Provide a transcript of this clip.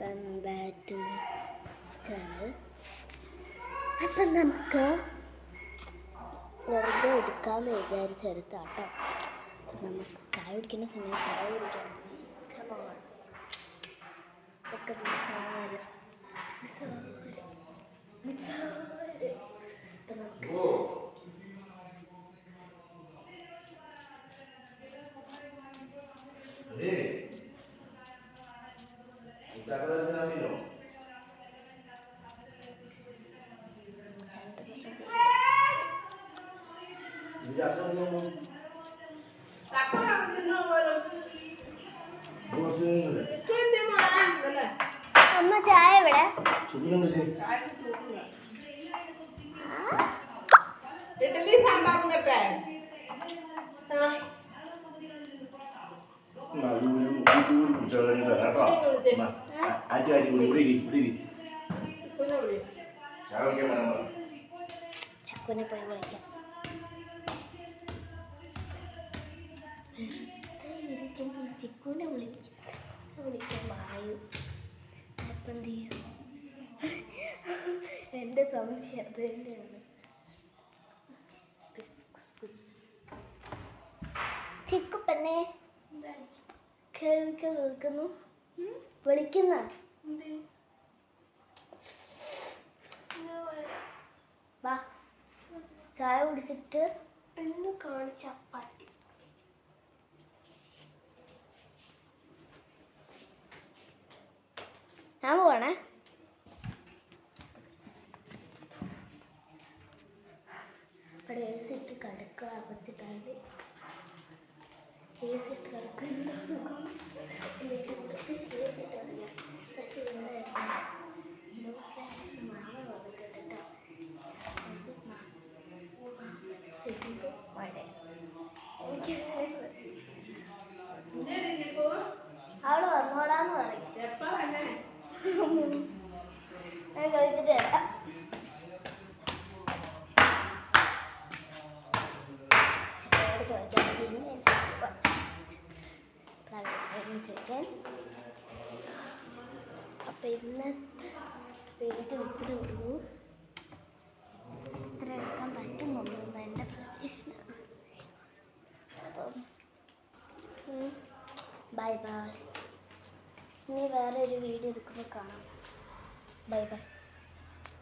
Welcome back to my channel. അപ്പം നമുക്ക് വെറുതെ എടുക്കാമെന്ന് വിചാരിച്ചെടുത്താട്ടോ. നമുക്ക് ചായ കുടിക്കുന്ന സമയം ചായ കുടിക്കാൻ പോയി. ഇതൊക്കെ അപ്പം നമുക്ക് അമ്മ ചായ ഇവിടെ ഇഡ്ഡലി സാമ്പാറും കേട്ടെ ചക്കുനെ പോയി വിളിക്കാം. ചിക്കുനെ വിളിക്കാൻ വായു അപ്പം എന്ത് ചെയ്യും? എൻ്റെ സംശയം അത് തന്നെയാണ്. ചിക്കു പെണ്ണെ കേൾക്കുന്നു വിളിക്കുന്ന വാ ചായ കുടിച്ചിട്ട് പെണ്ണു കാണിച്ച പട്ടി. ഞാൻ പോവാണേ. അവിടെ AC ഇട്ട് കിടക്കുക വെച്ചിട്ടാണ്. AC ഇട്ട് കിടക്കുക എന്തോ സുഖം. പക്ഷെ മഴ വന്നിട്ടുണ്ട് കേട്ടോ. മഴ അവള് വന്നോടാന്ന് പറയും. ഞാൻ കഴിച്ചിട്ട് വരാം. ചോദിക്കാൻ ചോദിക്കാൻ അപ്പം ഇന്ന് വീട് വിട്ടുള്ളൂ. ഇത്ര എടുക്കാൻ പറ്റുന്നുള്ളൂ എൻ്റെ പ്രതീക്ഷ. അപ്പം ബൈ ബൈ. ഇനി വേറെ ഒരു വീഡിയോ എടുക്കുമ്പോൾ കാണാം. Bye bye.